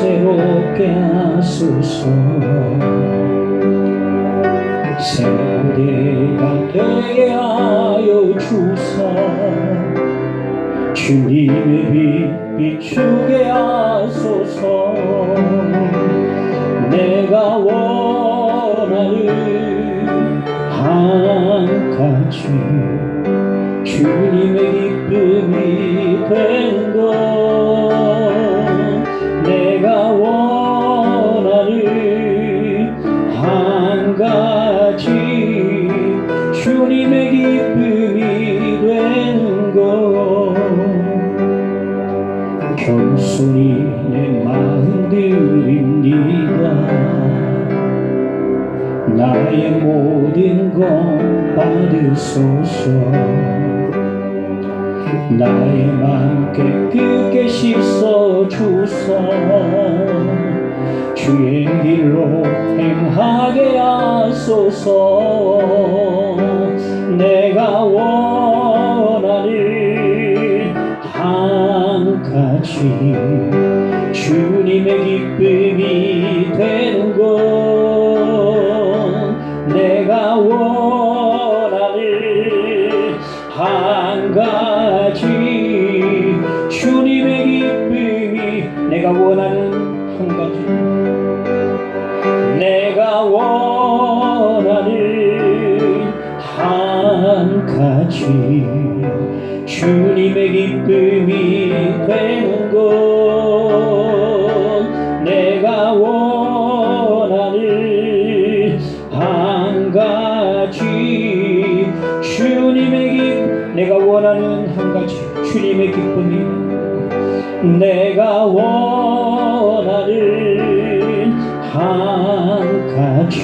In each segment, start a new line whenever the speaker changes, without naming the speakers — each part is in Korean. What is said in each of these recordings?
새롭게 하소서. 새로대가 되게 하여 주사 주님의 빛 비추게 하소서. 내가 원하는 한 가지 주님의 기쁨이 된 것. 내가 원하는 한 가지 주님의 기쁨이 되는 것. 겸손히 내 마음 드립니다. 나의 모든 것 받으소서. 나의 맘 깨끗게 씻어 주사 주의 길로 행하게 하소서. 내가 원하는 한 가지 주님의 기쁨이 되는 것. 내가 원하는 한 가지 주님의 기쁨이. 내가 원하는 한 가지. 내가 원하는 한 가지 주님의 기쁨이 되는 것. 내가 원하는 한 가지 주님의 기쁨. 내가 원하는 한 가지 주님의 기쁨이. 내가 원하는 한 가지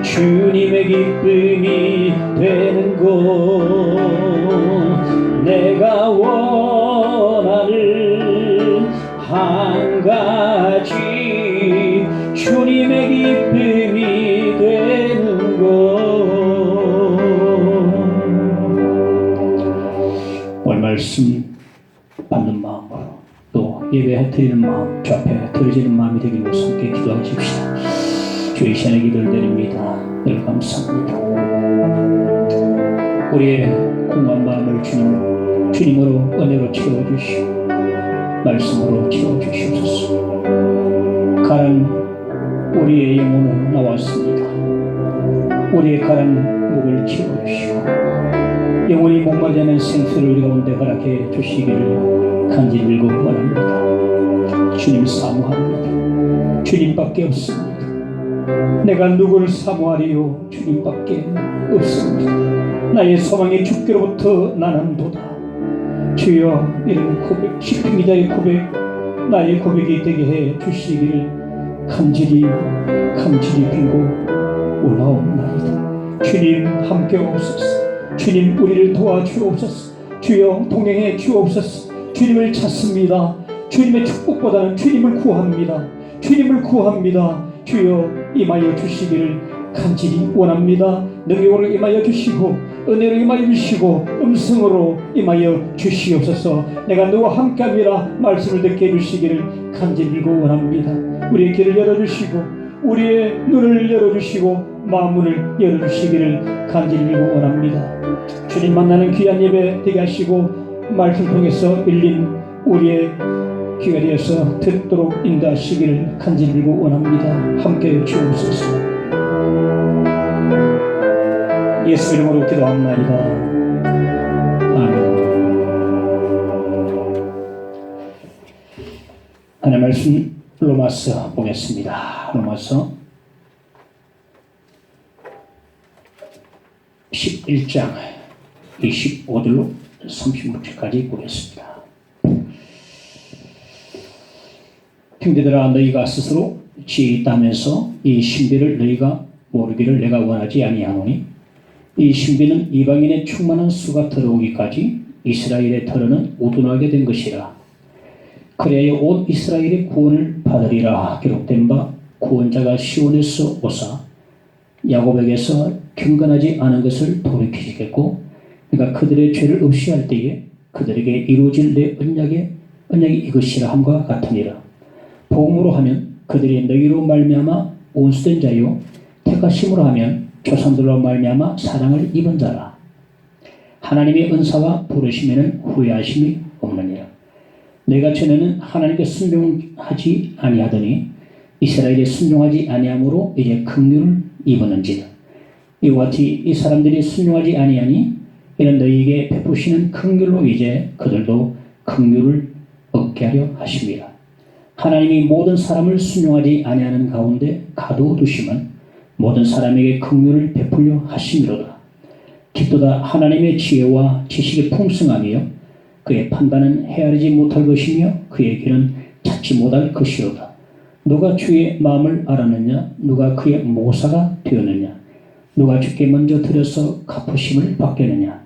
주님의 기쁨이 되는 것. 내가 원하는 한 가지 주님의 기쁨이 되는 것. 오늘 말씀 받는 마음으로 또 예배 드리는 마음, 주 앞에 드려지는 마음이 되기 위해서 함께 기도하십시다. 주의 시간에 기도를 드립니다. 늘 감사합니다. 우리의 공허한 마음을 주님으로 은혜로 채워주시고 말씀으로 채워주시옵소서. 가난 우리의 영혼은 나왔습니다. 우리의 가난 목을 채워주시고 영혼이 목마르지 않은 생수를 우리 가운데 허락해 주시기를 간절히 빌고 원합니다. 주님 사모합니다. 주님밖에 없습니다. 내가 누구를 사모하리요? 주님밖에 없습니다. 나의 소망이 주께로부터 나는도다. 주여, 이런 고백, 시편 기자의 고백, 나의 고백이 되게 해 주시기를 간절히 빌고 원하옵나이다. 주님 함께 오옵소서. 주님 우리를 도와주옵소서. 주여 동행해 주옵소서. 주님을 찾습니다. 주님의 축복보다는 주님을 구합니다. 주님을 구합니다. 주여 임하여 주시기를 간절히 원합니다. 능력으로 임하여 주시고 은혜로 임하여 주시고 음성으로 임하여 주시옵소서. 내가 너와 함께함이라 말씀을 듣게 해주시기를 간절히 빌고 원합니다. 우리의 길을 열어주시고 우리의 눈을 열어주시고 마음문을 열어주시기를 간절히 빌고 원합니다. 주님 만나는 귀한 예배 되게 하시고 말씀 통해서 밀린 우리의 귀가 되어서 듣도록 인도하시기를 간절히 빌고 원합니다. 함께 주옵소서. 예수 이름으로 기도합나이다. 아멘. 하나님의 말씀 로마서 보겠습니다. 로마서 11장 25절로 36절까지 보겠습니다. 형제들아, 너희가 스스로 지혜 있다면서 이 신비를 너희가 모르기를 내가 원하지 아니하노니, 이 신비는 이방인의 충만한 수가 들어오기까지 이스라엘의 털어는 우둔하게 된 것이라. 그래야 온 이스라엘의 구원을 받으리라. 기록된 바 구원자가 시온에서 오사 야곱에게서 경건하지 않은 것을 돌이키시겠고, 그러니까 그들의 죄를 없이 할 때에 그들에게 이루어질 내 언약이 이것이라 함과 같으니라. 복음으로 하면 그들이 너희로 말미암아 온수된 자요 택하심으로 하면 조상들로 말미암아 사랑을 입은 자라. 하나님의 은사와 부르심에는 후회하심이 없느니라. 내가 전에는 하나님께 순종하지 아니하더니 이스라엘에 순종하지 아니함으로 이제 긍휼을 입었는지라. 이와 같이 이 사람들이 순종하지 아니하니 이는 너희에게 베푸시는 긍휼로 이제 그들도 긍휼을 얻게 하려 하심이라. 하나님이 모든 사람을 순종하지 아니하는 가운데 가두어두심은 모든 사람에게 긍휼을 베풀려 하심이로다. 깊도다 하나님의 지혜와 지식이 풍성하며 그의 판단은 헤아리지 못할 것이며 그의 길은 찾지 못할 것이로다. 누가 주의 마음을 알았느냐? 누가 그의 모사가 되었느냐? 누가 주께 먼저 들여서 갚으심을 받겠느냐?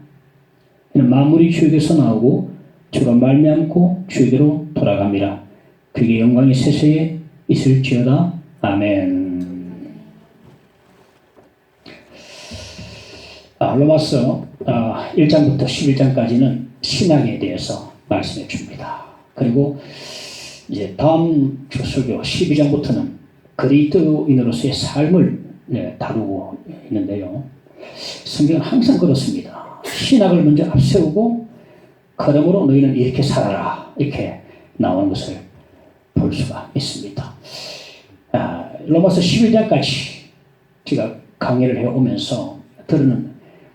이는 만물이 주에게서 나오고 주가 말미암고 주에게로 돌아갑니다. 그게 영광이 세세에 있을지어다. 아멘. 로마서 1장부터 11장까지는 신학에 대해서 말씀해 줍니다. 그리고 이제 다음 주 설교 12장부터는 그리스도인으로서의 삶을 다루고 있는데요. 성경은 항상 그렇습니다. 신학을 먼저 앞세우고 그러므로 너희는 이렇게 살아라 이렇게 나오는 것을 볼 수가 있습니다. 로마서 11장까지 제가 강의를 해오면서 들은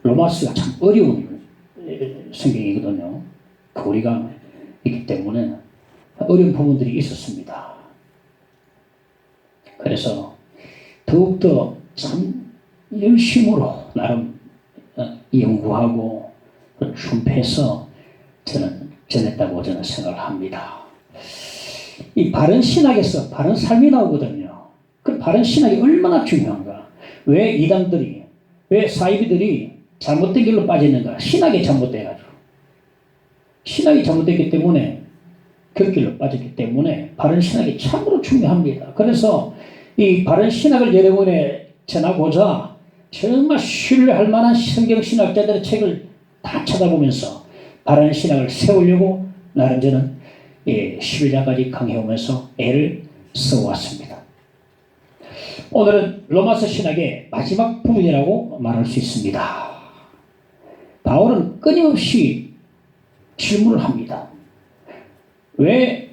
로마서가 참 어려운 성경이거든요. 교리가 있기 때문에 어려운 부분들이 있었습니다. 그래서 더욱더 참 열심으로 나름 연구하고 준비해서 저는 전했다고 저는 생각을 합니다. 이 바른 신학에서 바른 삶이 나오거든요. 그 바른 신학이 얼마나 중요한가. 왜 이단들이, 왜 사이비들이 잘못된 길로 빠졌는가. 신학이 잘못돼가지고. 신학이 잘못됐기 때문에 그 길로 빠졌기 때문에 바른 신학이 참으로 중요합니다. 그래서 이 바른 신학을 여러분에 전하고자 정말 신뢰할 만한 성경 신학자들의 책을 다 찾아보면서 바른 신학을 세우려고 나름 저는 11장까지 강해오면서 애를 써왔습니다. 오늘은 로마서 신학의 마지막 부분이라고 말할 수 있습니다. 바울은 끊임없이 질문을 합니다. 왜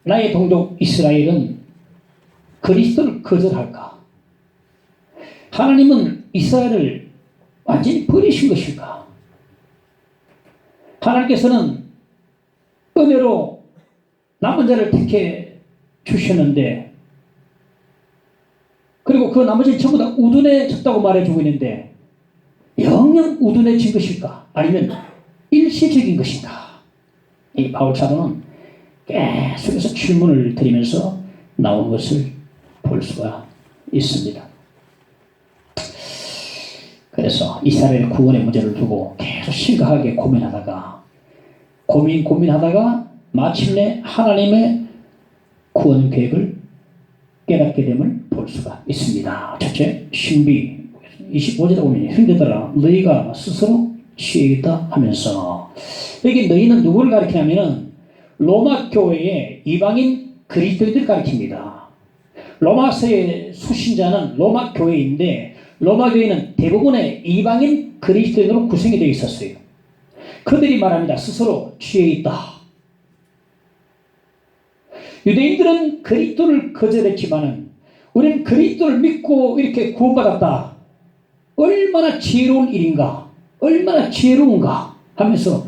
나의 동족 이스라엘은 그리스도를 거절할까? 하나님은 이스라엘을 완전히 버리신 것일까? 하나님께서는 은혜로 남은 자를 택해 주셨는데 그리고 그 나머지는 전부 다 우둔해졌다고 말해주고 있는데 영영 우둔해진 것일까? 아니면 일시적인 것인가? 이 바울 사도는 계속해서 질문을 드리면서 나온 것을 볼 수가 있습니다. 그래서 이스라엘 구원의 문제를 두고 계속 심각하게 고민하다가 마침내 하나님의 구원 계획을 깨닫게 됨을 볼 수가 있습니다. 첫째, 신비 25절에 보면 형제들아 너희가 스스로 취해야겠다 하면서 여기 너희는 누구를 가리키냐면은 로마 교회의 이방인 그리스도인들을 가리킵니다. 로마서의 수신자는 로마 교회인데 로마 교회는 대부분의 이방인 그리스도인으로 구성이 되어 있었어요. 그들이 말합니다. 스스로 취해 있다. 유대인들은 그리스도를 거절했지만은 우리는 그리스도를 믿고 이렇게 구원받았다. 얼마나 지혜로운 일인가, 얼마나 지혜로운가 하면서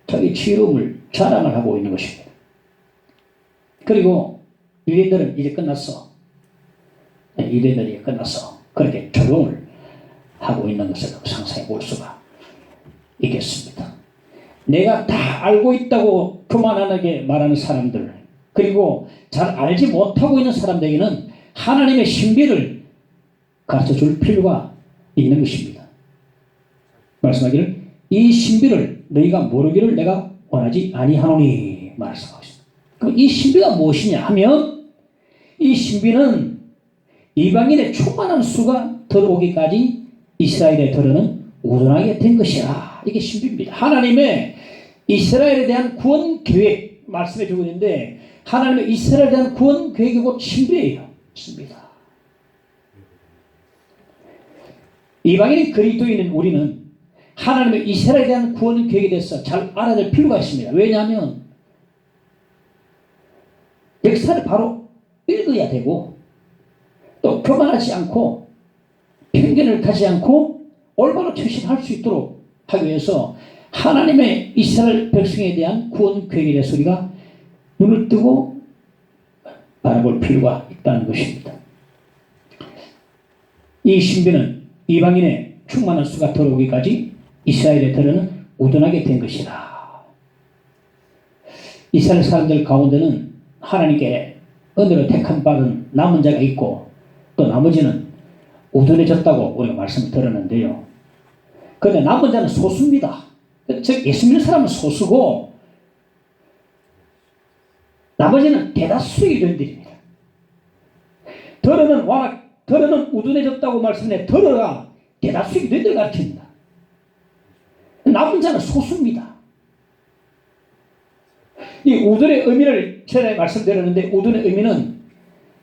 자기 지혜로움을 자랑을 하고 있는 것입니다. 그리고 유대인들은 이제 끝났어. 유대인들이 끝났어. 그렇게 조롱을 하고 있는 것을 상상해 볼 수가 있겠습니다. 내가 다 알고 있다고 교만하게 말하는 사람들, 그리고 잘 알지 못하고 있는 사람들에게는 하나님의 신비를 가르쳐 줄 필요가 있는 것입니다. 말씀하기를 이 신비를 너희가 모르기를 내가 원하지 아니하노니 말씀하고 있습니다. 그럼 이 신비가 무엇이냐 하면 이 신비는 이방인의 충만한 수가 들어오기까지 이스라엘에 들어는 우둔하게 된 것이라. 이게 신비입니다. 하나님의 이스라엘에 대한 구원 계획 말씀해 주고 있는데 하나님의 이스라엘에 대한 구원 계획이 곧 신비예요. 신비다. 이방인인 그리스도인인 우리는 하나님의 이스라엘에 대한 구원 계획에 대해서 잘 알아야 될 필요가 있습니다. 왜냐하면 역사를 바로 읽어야 되고 또 교만하지 않고 편견을 가지지 않고 올바로 처신할 수 있도록 하기 위해서 하나님의 이스라엘 백성에 대한 구원 계획에 대해서 우리가 눈을 뜨고 바라볼 필요가 있다는 것입니다. 이 신비는 이방인의 충만한 수가 들어오기까지 이스라엘에 들어는 우둔하게 된 것이다. 이스라엘 사람들 가운데는 하나님께 은혜로 택함 받은 남은 자가 있고 또 나머지는 우둔해졌다고 우리가 말씀을 들었는데요. 그런데 남은 자는 소수입니다. 즉 예수 믿는 사람은 소수고 나머지는 대다수의 유대인들입니다. 더러는 우둔해졌다고 말씀해 더러가 대다수의 유대인들을 가르칩니다. 남은 자는 소수입니다. 이 우둔의 의미를 전에 말씀드렸는데 우둔의 의미는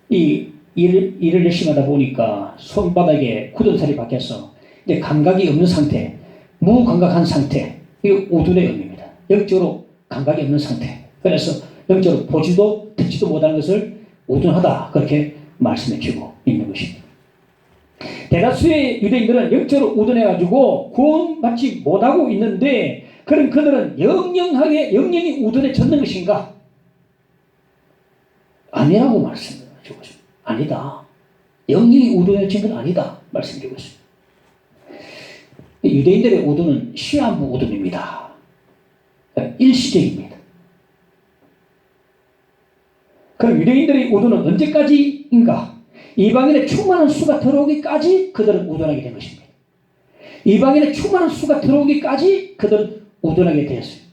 이 일을 열심히 하다 보니까 손바닥에 굳은 살이 박혀서 이제 감각이 없는 상태, 무감각한 상태, 이게 우둔의 의미입니다. 영적으로 감각이 없는 상태. 그래서 영적으로 보지도 듣지도 못하는 것을 우둔하다 그렇게 말씀해 주고 있는 것입니다. 대다수의 유대인들은 영적으로 우둔해가지고 구원받지 못하고 있는데 그럼 그들은 영영이 우둔해졌는 것인가? 아니라고 말씀해 주고 있습니다. 아니다. 영영이 우둔해진 건 아니다. 말씀해 주고 있습니다. 유대인들의 우둔은 시한부 우둔입니다. 일시적입니다. 그럼 유대인들의 우둔은 언제까지인가? 이방인의 충만한 수가 들어오기까지 그들은 우둔하게 된 것입니다. 이방인의 충만한 수가 들어오기까지 그들은 우둔하게 되었어요.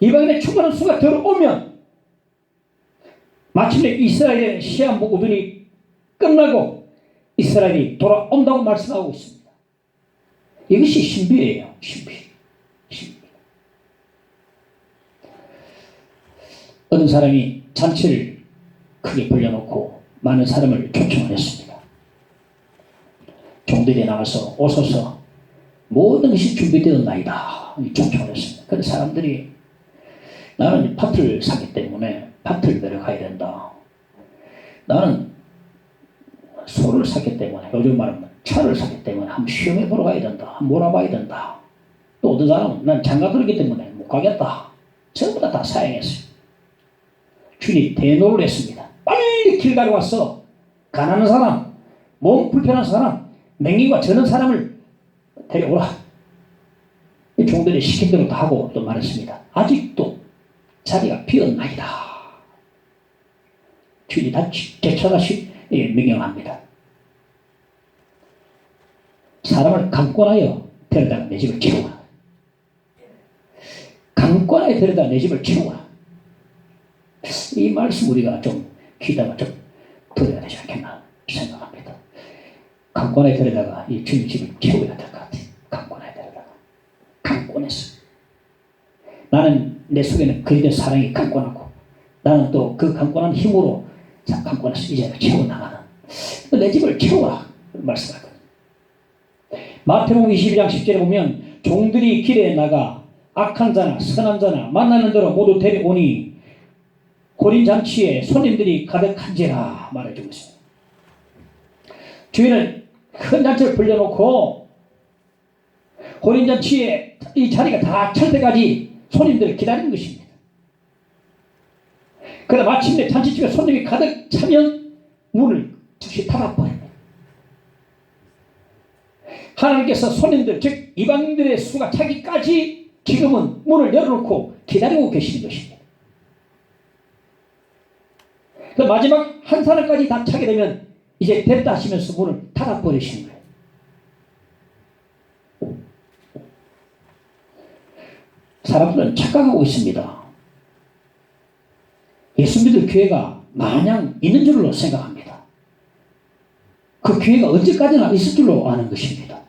이방인의 충만한 수가 들어오면 마침내 이스라엘의 시한부 우둔이 끝나고 이스라엘이 돌아온다고 말씀하고 있습니다. 이것이 신비예요. 신비. 어떤 사람이 잔치를 크게 벌려놓고 많은 사람을 초청을 했습니다. 종들이 나가서 오소서 모든 것이 준비되었나이다 초청을 했습니다. 그래서 사람들이 나는 밭을 사기 때문에 밭을 내려가야 된다. 나는 소를 샀기 때문에 요즘 말하면 차를 샀기 때문에 한번 시험해 보러 가야 된다. 한번 몰아봐야 된다. 또 어떤 사람은 난 장가 들었기 때문에 못 가겠다. 전부 다 사양했어요. 주님 대노를 했습니다. 빨리 길 가려 와서 가난한 사람, 몸 불편한 사람, 맹인과 저는 사람을 데려오라. 이 종들이 시킨 대로 다 하고 또 말했습니다. 아직도 자리가 비었나이다. 주님이 다 제쳐다시 명령합니다. 사람을 강권하여 데려다가 내 집을 채우라. 강권하여 데려다가 내 집을 채우라. 이 말씀 우리가 좀 귀담아 좀 들어야 되지 않겠나 생각합니다. 강권하여 데려다가 이 주님 집을 채워야 될 것 같아요. 강권하여 데려다가 강권했어. 나는 내 속에는 그리스도의 사랑이 강권하고 나는 또 그 강권한 힘으로 강권해서 이제 채워나가는 내 집을 채워라 말씀하거든요. 마태복음 22장 10절에 보면 종들이 길에 나가 악한 자나 선한 자나 만나는 대로 모두 데려오니 호린잔치에 손님들이 가득한지라 말해주고 있습니다. 주인은 큰 잔치를 벌려놓고 호린잔치에 이 자리가 다 찰 때까지 손님들을 기다리는 것입니다. 그러나 마침내 잔치집에 손님이 가득 차면 문을 즉시 닫아버립니다. 하나님께서 손님들 즉 이방인들의 수가 차기까지 지금은 문을 열어놓고 기다리고 계시는 것입니다. 그 마지막 한 사람까지 다 차게 되면 이제 됐다 하시면서 문을 닫아버리시는 거예요. 사람들은 착각하고 있습니다. 예수 믿을 기회가 마냥 있는 줄로 생각합니다. 그 기회가 언제까지나 있을 줄로 아는 것입니다.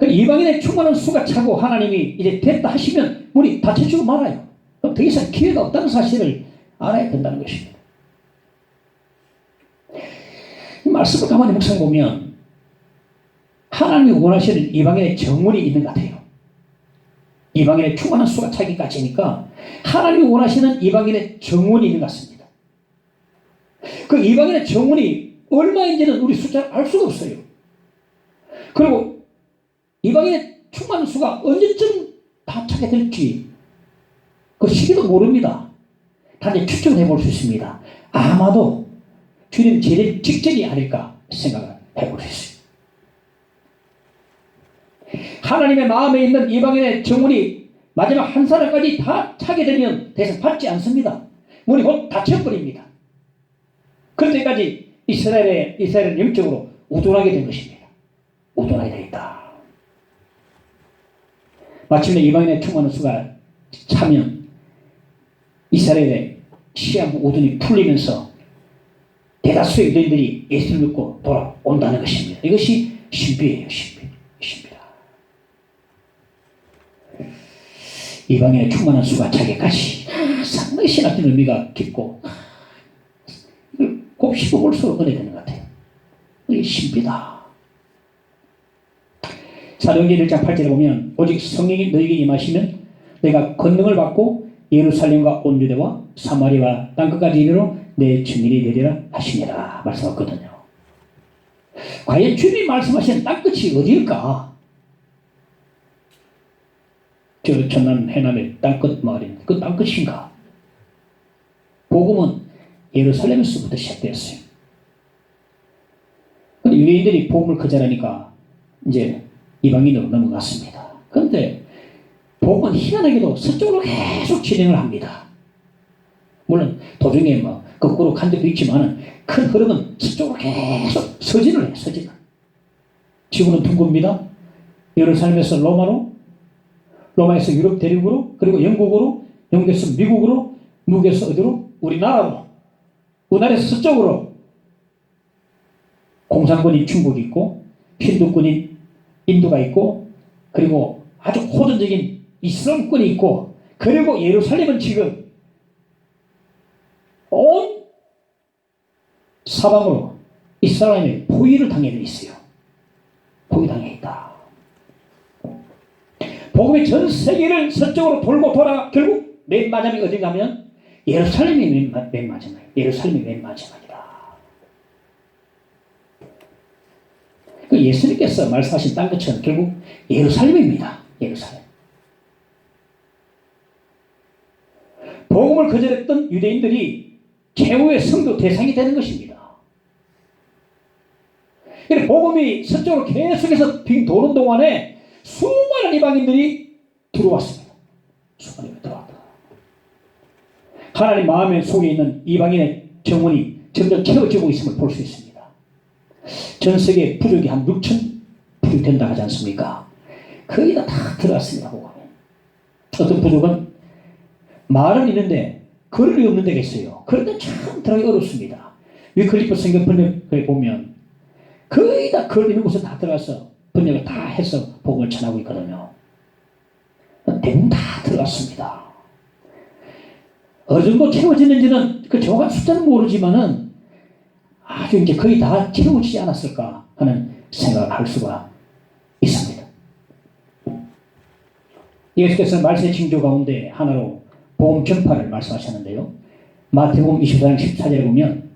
이방인 이방인의 충만한 수가 차고 하나님이 이제 됐다 하시면 문이 닫혀지고 말아요. 더 이상 기회가 없다는 사실을 알아야 된다는 것입니다. 이 말씀을 가만히 묵상해 보면 하나님이 원하시는 이방인의 정원이 있는 것 같아요. 이방인의 충만한 수가 차기까지니까 하나님이 원하시는 이방인의 정원이 있는 것 같습니다. 그 이방인의 정원이 얼마인지는 우리 숫자를 알 수가 없어요. 그리고 이방인의 충만한 수가 언제쯤 다 차게 될지 그 시기도 모릅니다. 단지 추정해 볼 수 있습니다. 아마도 주님 제일 직전이 아닐까 생각을 해볼 수 있어요. 하나님의 마음에 있는 이방인의 정원이 마지막 한 사람까지 다 차게 되면 더 이상 받지 않습니다. 문이 곧 닫혀버립니다. 그럴 때까지 이스라엘은 영적으로 우둔하게 된 것입니다. 우둔하게 되어 있다. 마침내 이방인의 충만한 수가 차면 이스라엘의 시험 우둔이 풀리면서 대다수의 유대인들이 예수를 믿고 돌아온다는 것입니다. 이것이 신비예요. 신비다. 이방인의 충만한 수가 차기까지 상당히 신학적 의미가 깊고 곱씹어 볼수록 은혜 되는 것 같아요. 이게 신비다. 사도행전 1장 8절에 보면 오직 성령이 너희에게 임하시면 내가 권능을 받고 예루살렘과 온 유대와 사마리아와 땅끝까지 이르러 내 증인이 되리라 하시니라 말씀하거든요. 과연 주님이 말씀하신 땅끝이 어디일까? 저 전남 해남의 땅끝 마을인 그 땅끝인가? 복음은 예루살렘에서부터 시작되었어요. 근데 유대인들이 복음을 거절하니까 이제 이방인으로 넘어갔습니다. 그런데 복음은 희한하게도 서쪽으로 계속 진행을 합니다. 물론 도중에 뭐 거꾸로 간 적도 있지만 큰 흐름은 서쪽으로 계속 서진을 해요. 서진을. 지구는 둥굽니다. 예루살렘에서 로마로, 로마에서 유럽 대륙으로, 그리고 영국으로, 영국에서 미국으로, 미국에서 어디로? 우리나라로. 우리나라에서 서쪽으로 공산군인 중국이 있고 힌두군인 인도가 있고 그리고 아주 호전적인 이슬람권이 있고 그리고 예루살렘은 지금 온 사방으로 이스라엘의 포위를 당해 있어요. 포위당해 있다. 복음이 전 세계를 서쪽으로 돌고 돌아 결국 맨 마지막이 어디 가면 예루살렘이 맨 마지막. 예루살렘이 맨 마지막이다. 그 예수님께서 말씀하신 땅끝은 결국 예루살렘입니다. 예루살렘. 복음을 거절했던 유대인들이 최후의 성도 대상이 되는 것입니다. 복음이 서쪽으로 계속해서 빙 도는 동안에 수많은 이방인들이 들어왔습니다. 수많은 들어왔다. 하나님 마음의 속에 있는 이방인의 정원이 점점 채워지고 있음을 볼 수 있습니다. 전 세계 부족이 한 6천 부족 된다 하지 않습니까? 거의 다 들어왔습니다. 어떤 부족은 말은 있는데 글이 없는 데가 있어요. 그런데 참 들어가기 어렵습니다. 위클리프 성경 번역에 보면 거의 다 글 있는 곳에 다 들어가서 번역을 다 해서 복음을 전하고 있거든요. 대부분 다 들어갔습니다. 어느 정도 채워지는지는 그 정확한 숫자는 모르지만은 아주 이제 거의 다 채워지지 않았을까 하는 생각을 할 수가 있습니다. 예수께서는 말씀의 징조 가운데 하나로 복음 전파를 말씀하셨는데요. 마태복음 24장 14절에 보면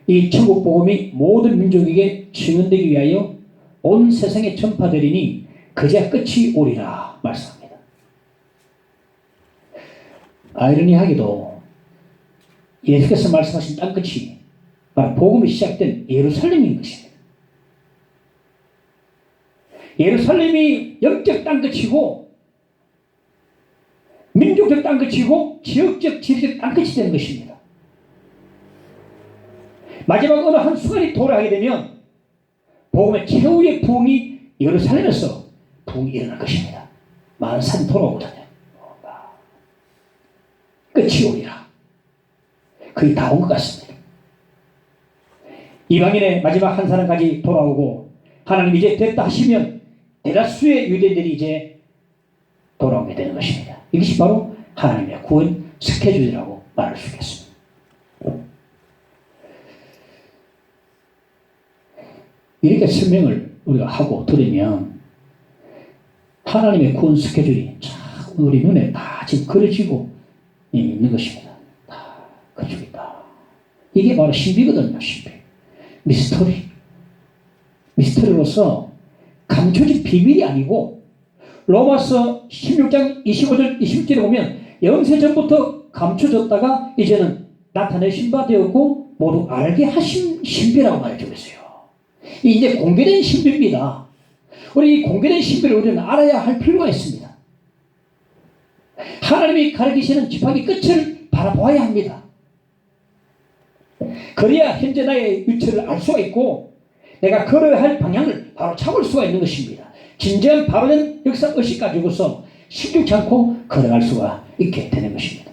이 천국 복음이 모든 민족에게 증언되기 위하여 온 세상에 전파되리니 그제야 끝이 오리라 말씀합니다. 아이러니하게도 예수께서 말씀하신 땅끝이 바로 복음이 시작된 예루살렘인 것입니다. 예루살렘이 영적 땅끝이고 민족적 땅끝이고 지역적 지리적 땅끝이 되는 것입니다. 마지막 어느 한 순간이 돌아가게 되면 복음의 최후의 부흥이 예루살렘에서 부흥이 일어날 것입니다. 많은 산이 돌아오거든요. 끝이 오리라. 거의 다 온 것 같습니다. 이방인의 마지막 한 사람까지 돌아오고 하나님 이제 됐다 하시면 대다수의 유대인들이 이제 돌아오게 되는 것입니다. 이것이 바로 하나님의 구원 스케줄이라고 말할 수 있겠습니다. 이렇게 설명을 우리가 하고 들으면 하나님의 구원 스케줄이 참 우리 눈에 다 지금 그려지고 있는 것입니다. 다 그려지고 있다. 이게 바로 신비거든요. 신비. 미스터리로서 감춰진 비밀이 아니고 로마서 16장 25절 26절에 보면 영세 전부터 감춰졌다가 이제는 나타내신 바 되었고 모두 알게 하신 신비라고 말해주고 있어요. 이제 공개된 신비입니다. 우리 이 공개된 신비를 우리는 알아야 할 필요가 있습니다. 하나님이 가르치시는 지팡이 끝을 바라보아야 합니다. 그래야 현재 나의 위치를 알 수가 있고 내가 걸어야 할 방향을 바로 잡을 수가 있는 것입니다. 진정한 바로된 역사 의식 가지고서 시들지 않고 걸어갈 수가 있게 되는 것입니다.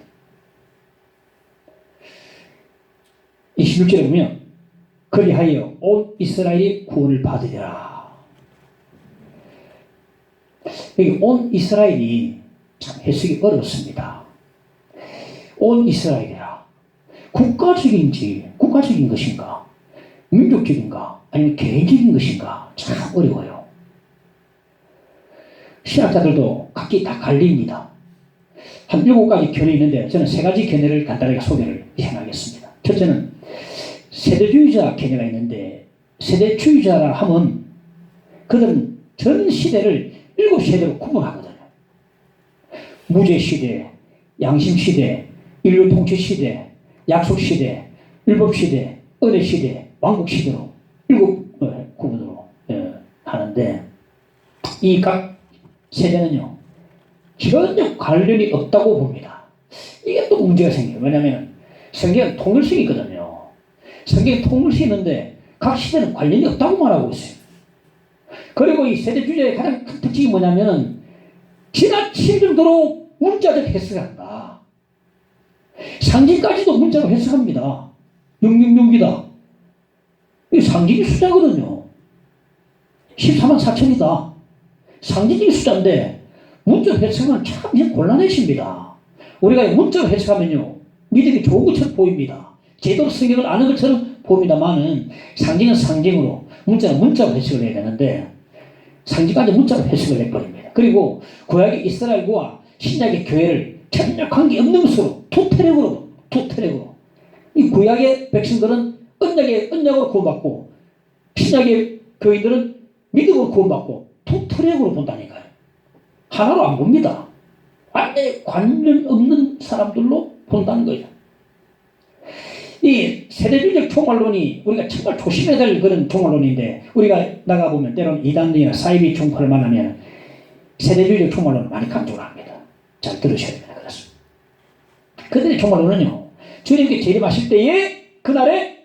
26절에 보면 그리하여 온 이스라엘이 구원을 받으리라. 여기 온 이스라엘이 참 해석이 어렵습니다. 온 이스라엘이라. 국가적인 것인가? 민족적인가? 아니면 개인적인 것인가? 참 어려워요. 신학자들도 각기 다 갈립니다. 한 7가지 견해가 있는데 저는 3가지 견해를 간단하게 소개를 해나가겠습니다. 첫째는 세대주의자 견해가 있는데 세대주의자라 하면 그들은 전 시대를 7세대로 구분하거든요. 무제시대, 양심시대, 인류통치시대, 약속시대, 율법시대, 은혜시대, 왕국시대로 7구분으로 하는데 이 각 세대는요 기본적 관련이 없다고 봅니다. 이게 또 문제가 생겨요. 왜냐하면 성경은 통일성이 있거든요. 성경에 통일성이 있는데 각 시대는 관련이 없다고 말하고 있어요. 그리고 이 세대주의자의 가장 큰 특징이 뭐냐면은 지나칠 정도로 문자적 해석을 한다. 상징까지도 문자로 해석합니다. 666이다. 이 상징이 숫자거든요. 14만 4천이다. 상징이 숫자인데 문자로 해석은 참 곤란해집니다. 우리가 문자로 해석하면요 믿음이 좋은 것처럼 보입니다. 제대로 성경을 아는 것처럼 보입니다만은 상징은 상징으로 문자는 문자로 해석을 해야 되는데 상징까지 문자로 해석을 해버립니다. 그리고 구약의 이스라엘과 신약의 교회를 전혀 관계없는 것으로 투트랙으로 이 구약의 백성들은 언약으로 구원받고 신약의 교인들은 믿음으로 구원받고 투트랙으로 본다니까요. 하나로 안 봅니다. 완전히 관련 없는 사람들로 본다는 거죠. 이 세대주의적 종말론이 우리가 정말 조심해야 될 그런 종말론인데 우리가 나가보면 때로는 이단들이나 사이비 종파를 만나면 세대주의적 종말론을 많이 강조를 합니다. 잘 들으셔야 됩니다. 그렇습니다. 그들의 종말론은요 주님께 재림하실 때에 그날에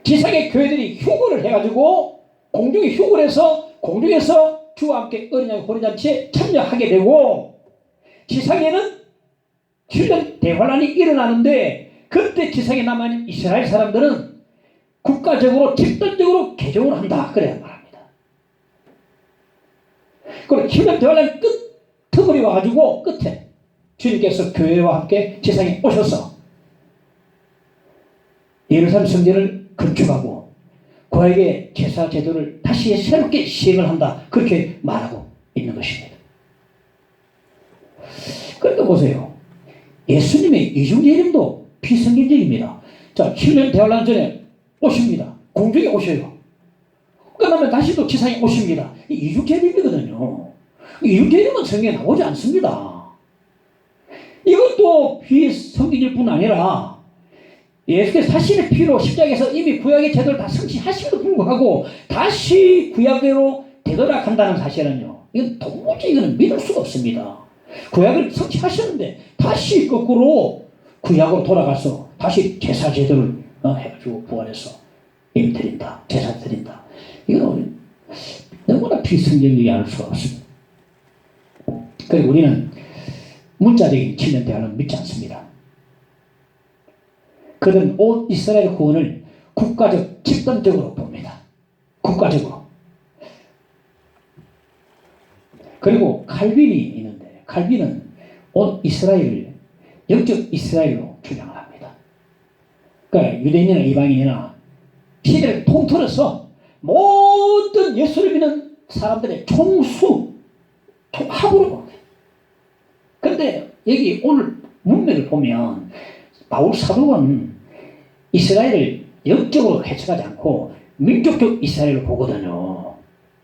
지상의 교회들이 휴거를 해가지고 공중에 휴거를 해서 공중에서 주와 함께 어린양 호리잔치에 참여하게 되고 지상에는 7년 대환란이 일어나는데 그때 지상에 남아있는 이스라엘 사람들은 국가적으로 집단적으로 개종을 한다 그래야 말합니다. 그리고 7년 대환란 끝머리 와가지고 끝에 주님께서 교회와 함께 지상에 오셔서 예루살렘 성전을 건축하고 그에게 제사 제도를 다시 새롭게 시행을 한다 그렇게 말하고 있는 것입니다. 그러니까 보세요. 예수님의 이중재림도 비성경적입니다. 자, 7년 대환란 전에 오십니다. 공중에 오셔요. 끝나면 다시 또 지상에 오십니다. 이중재림이거든요. 이중재림은 성경에 나오지 않습니다. 이것도 비성경일 뿐 아니라 예수께서 자신의 피로 십자가에서 이미 구약의 제도를 다 성취하심에도 불구하고 다시 구약으로 되돌아간다는 사실은요. 이건 도무지 이거는 믿을 수가 없습니다. 구약을 성취하셨는데 다시 거꾸로 구약으로 돌아가서 다시 제사 제도를 해가지고 부활해서 예배 드린다. 제사 드린다. 이건 너무나 비성경적이게 알 수가 없습니다. 그리고 우리는 문자적인 7년 대환을 믿지 않습니다. 그들은 온 이스라엘 구원을 국가적 집단적으로 봅니다. 국가적으로.
그리고 칼빈이 있는데 칼빈은 온 이스라엘을 영적 이스라엘로 주장을 합니다. 그러니까 유대인이나 이방인이나 시대를 통틀어서 모든 예수를 믿는 사람들의 합으로 봅니다. 그런데 여기 오늘 문맥을 보면 바울 사도는 이스라엘을 영적으로 해석하지 않고 민족적 이스라엘로 보거든요.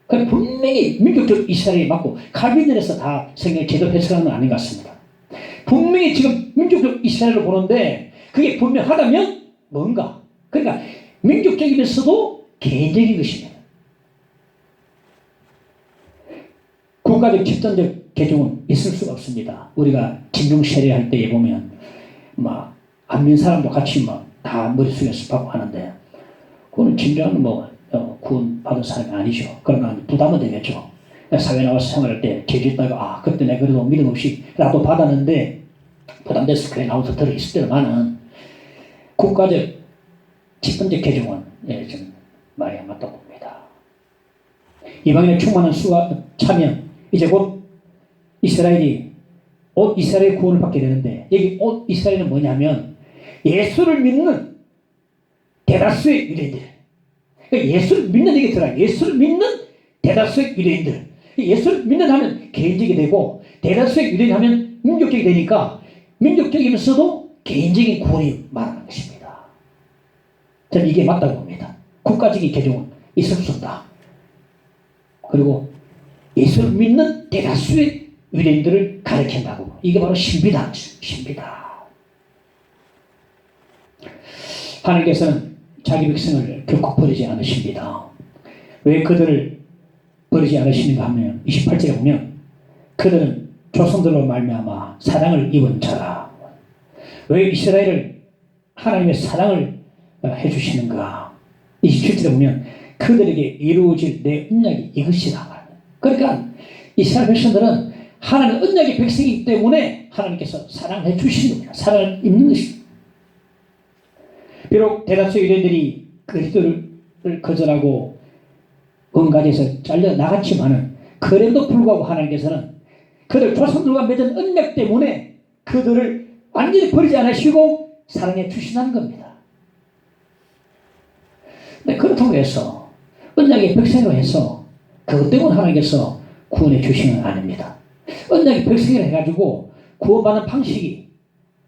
그러니까 분명히 민족적 이스라엘이 맞고 칼빈전에서 다 성경을 제대로 해석하는 건 아닌 것 같습니다. 분명히 지금 민족적 이스라엘로 보는데 그게 분명하다면 뭔가? 그러니까 민족적이면서도 개인적인 것입니다. 국가적 집단적 개종은 있을 수가 없습니다. 우리가 진중 세례할 때에 보면 막 안 믿는 사람도 같이 막 다 머릿속에서 받고 하는데 그거는 진정한 구원 받은 사람이 아니죠. 그러나 부담은 되겠죠. 사회 나와서 생활할 때 죄짓다가 그때 내가 그래도 믿음 없이 나도 받았는데 부담돼서 그래 나와서 들어있을 때만은 국가적 집단적 개종은 좀 말이 안 맞다고 봅니다. 이방인의 충만한 수가 차면 이제 곧 이스라엘이 온 이스라엘 구원을 받게 되는데 여기 온 이스라엘은 뭐냐면 예수를 믿는 대다수의 유대인들. 그러니까 예수를 믿는 얘기 들어요. 예수를 믿는 대다수의 유대인들. 예수를 믿는 하면 개인적이 되고 대다수의 유대인 하면 민족적이 되니까 민족적이면서도 개인적인 구원이 말하는 것입니다. 저는 이게 맞다고 봅니다. 국가적인 개종은 있을 수 없다. 그리고 예수를 믿는 대다수의 유대인들을 가리킨다고. 이게 바로 신비다. 신비다. 하나님께서는 자기 백성을 결코 버리지 않으십니다. 왜 그들을 버리지 않으시는가 하면 28절에 보면 그들은 조상들로 말미암아 사랑을 입은 자라. 왜 이스라엘을 하나님의 사랑을 해주시는가? 27절에 보면 그들에게 이루어질 내 언약이 이것이다. 그러니까 이스라엘 백성들은 하나님의 언약의 백성이기 때문에 하나님께서 사랑해 주시는 겁니다. 사랑을 입는 것입니다. 비록 대다수 유대인들이 그리스도를 거절하고 은가지에서 잘려 나갔지만은 그래도 불구하고 하나님께서는 그들 조상들과 맺은 언약 때문에 그들을 완전히 버리지 않으시고 사랑해 주신다는 겁니다. 근데 그렇다고 해서 언약의 백성으로 해서 그것 때문에 하나님께서 구원해 주시는 건 아닙니다. 언약의 백성이라 해가지고 구원받는 방식이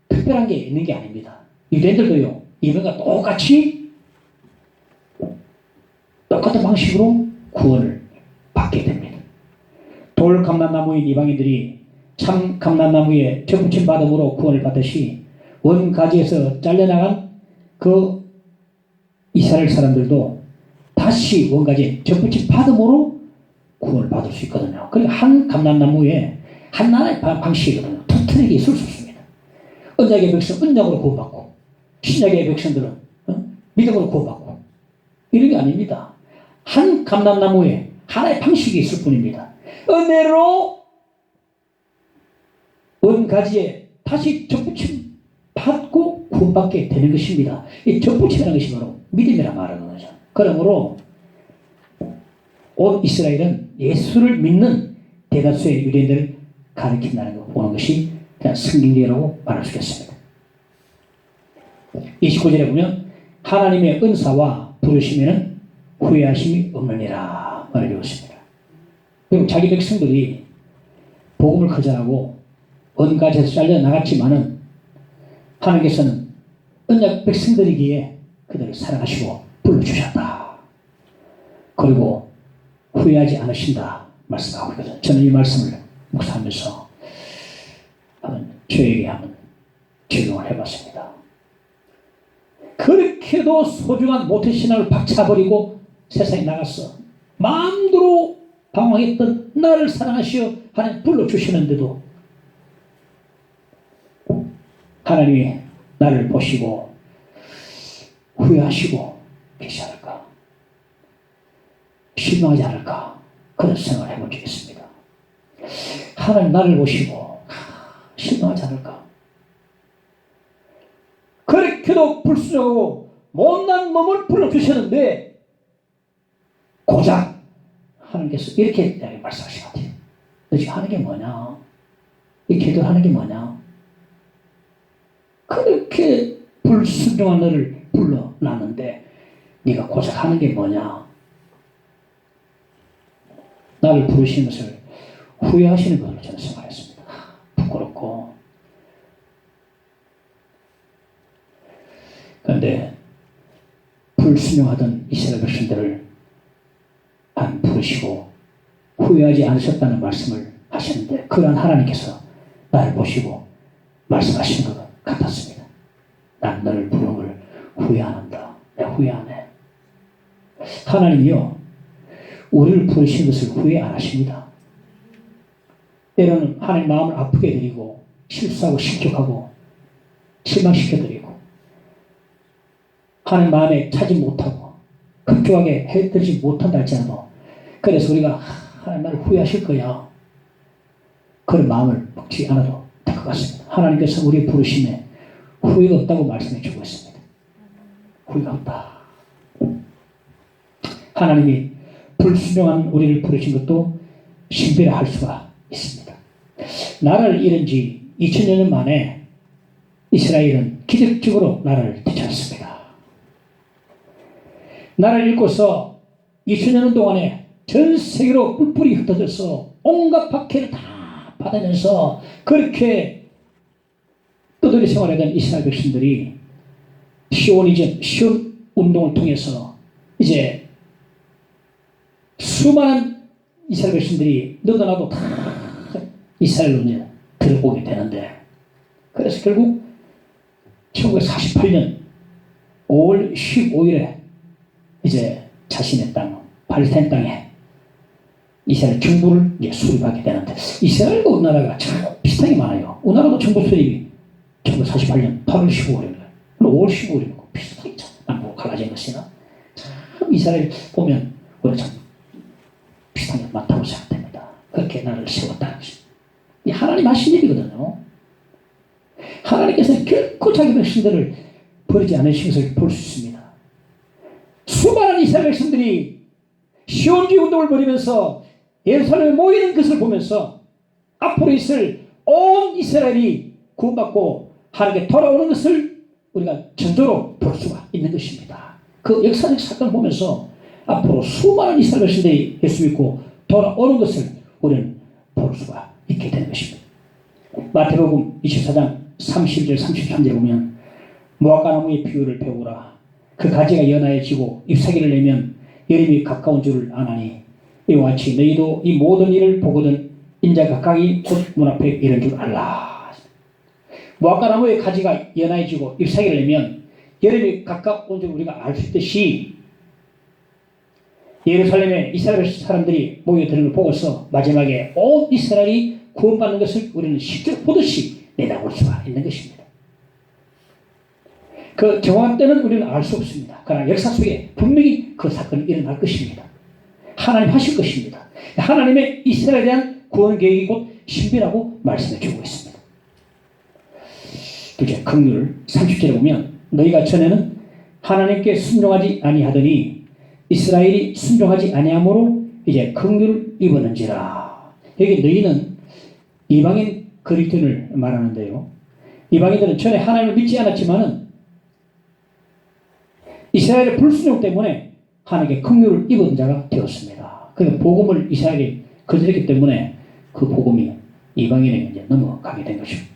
특별한 게 있는 게 아닙니다. 유대인들도요 이번과 똑같이 똑같은 방식으로 구원을 받게 됩니다. 돌 감람나무인 이방인들이 참 감람나무에 접붙임 받음으로 구원을 받듯이 원 가지에서 잘려나간 그 이스라엘 사람들도 다시 원 가지에 접붙임 받음으로 구원을 받을 수 있거든요. 그러니까 한 감람나무에 한 하나의 방식이거든요. 터트리게 있을 수 없습니다. 언약의 백성 언약으로 구원받고 신약의 백성들은 믿음으로 구원받고 이런 게 아닙니다. 한 감람나무에 하나의 방식이 있을 뿐입니다. 은혜로 원가지에 다시 접붙임 받고 구원받게 되는 것입니다. 이 접붙임이라는 것이 바로 믿음이라 말하는 거죠. 그러므로 온 이스라엘은 예수를 믿는 대다수의 유대인들을 가리킨다는 거 보는 것이 그냥 성경이라고 말할 수 있겠습니다. 29절에 보면 하나님의 은사와 부르심에는 후회하심이 없느니라 말해주고 있습니다. 그리고 자기 백성들이 복음을 거절하고 언가지에서 잘려나갔지만은 하나님께서는 언약 백성들이기에 그들을 사랑하시고 불러주셨다. 그리고 후회하지 않으신다 말씀하고 있거든요. 저는 이 말씀을 묵상하면서 저에게 한번 적용을 해봤습니다. 그렇게도 소중한 모태신앙을 박차버리고 세상에 나갔어. 마음대로 방황했던 나를 사랑하시어 하나님 불러주시는데도 하나님이 나를 보시고 후회하시고 계시지 않을까? 실망하지 않을까? 그런 생각을 해본 적이 있습니다. 하나님 나를 보시고 실망하지 않을까? 그렇게도 불순하고 못난 몸을 불러주셨는데 고작 하나님께서 이렇게 말씀하신 것 같아요. 너 지금 하는 게 뭐냐? 이 기도를 하는 게 뭐냐? 그렇게 불순종한 너를 불러놨는데 네가 고작 하는 게 뭐냐? 나를 부르신 것을 후회하시는 것으로 저는 생각했습니다. 부끄럽고. 그런데 불순종하던 이스라엘 백성들을 안 부르시고 후회하지 않으셨다는 말씀을 하셨는데 그러한 하나님께서 나를 보시고 말씀하시는 것 같았습니다. 난 너를 부른 걸 후회 안 한다. 내가 후회 안 해. 하나님이요, 우리를 부르신 것을 후회 안 하십니다. 때로는 하나님 마음을 아프게 드리고 실수하고 실족하고 실망시켜드리고 하나님 마음에 차지 못하고 급조하게 해드리지 못한다 할지라도 그래서 우리가 하나님 나를 후회하실 거야. 그런 마음을 먹지 않아도 될 것 같습니다. 하나님께서 우리 부르심에 후회가 없다고 말씀해 주고 있습니다. 후회가 없다. 하나님이 불순종한 우리를 부르신 것도 신비라 할 수가 있습니다. 나라를 잃은 지 2000여 년 만에 이스라엘은 기적적으로 나라를 되찾았습니다. 나라를 잃고서 2000여 년 동안에 전 세계로 뿔뿔이 흩어져서 온갖 박해를 다 받으면서 그렇게 떠돌이 생활하던 이스라엘 백성들이 시온 운동을 통해서 이제 수많은 이스라엘 백성들이 너도 나도 다 이스라엘로 이제 들어오게 되는데 그래서 결국 1948년 5월 15일에 이제 자신의 땅 팔레스타인 땅에 이스라엘 정부를 이제 수립하게 되는데 이스라엘과 우리나라가 참 비슷하게 많아요. 우리나라도 정부 수립이 1948년 8월 15일입니다. 5월 15일이고 비슷하게 참 남북 갈라진 것이나 참 이스라엘 보면 우리가 참 비슷한 게 많다고 생각됩니다. 그렇게 나를 세웠다는 것입니다. 이 하나님 하신 일이거든요. 하나님께서는 결코 자기 백성들을 버리지 않으신 것을 볼 수 있습니다. 수많은 이스라엘 백성들이 시온주의 운동을 벌이면서 예루살렘에 모이는 것을 보면서 앞으로 있을 온 이스라엘이 구원받고 하나님께 돌아오는 것을 우리가 전조로 볼 수가 있는 것입니다. 그 역사적 사건을 보면서 앞으로 수많은 이스라엘 백성들이 예수 믿고 돌아오는 것을 우리는 볼 수가 있게 되는 것입니다. 마태복음 24장 31절 33절에 보면 무화과나무의 비유를 배우라. 그 가지가 연하여지고 잎사귀를 내면 여름이 가까운 줄을 아나니 이와 같이 너희도 이 모든 일을 보거든 인자 가까이 곧 문 앞에 이른 줄 알라. 무화과나무의 가지가 연하여지고 잎사귀를 내면 여름이 가까운 줄 우리가 알 수 있듯이 예루살렘에 이스라엘 사람들이 모여드는 걸 보고서 마지막에 온 이스라엘이 구원받는 것을 우리는 실제로 보듯이 내다볼 수가 있는 것입니다. 그 정확한 때는 우리는 알 수 없습니다. 그러나 역사 속에 분명히 그 사건이 일어날 것입니다. 하나님 하실 것입니다. 하나님의 이스라엘에 대한 구원 계획이 곧 신비라고 말씀해 주고 있습니다. 둘째, 긍휼 30절에 보면 너희가 전에는 하나님께 순종하지 아니하더니 이스라엘이 순종하지 아니함으로 이제 긍휼을 입었는지라. 여기 너희는 이방인 그리스도인을 말하는데요. 이방인들은 전에 하나님을 믿지 않았지만은 이스라엘의 불순종 때문에 하나님께 긍휼을 입은 자가 되었습니다. 그러니까 복음을 이스라엘이 거절했기 때문에 그 복음이 이방인에게 이제 넘어가게 된 것입니다.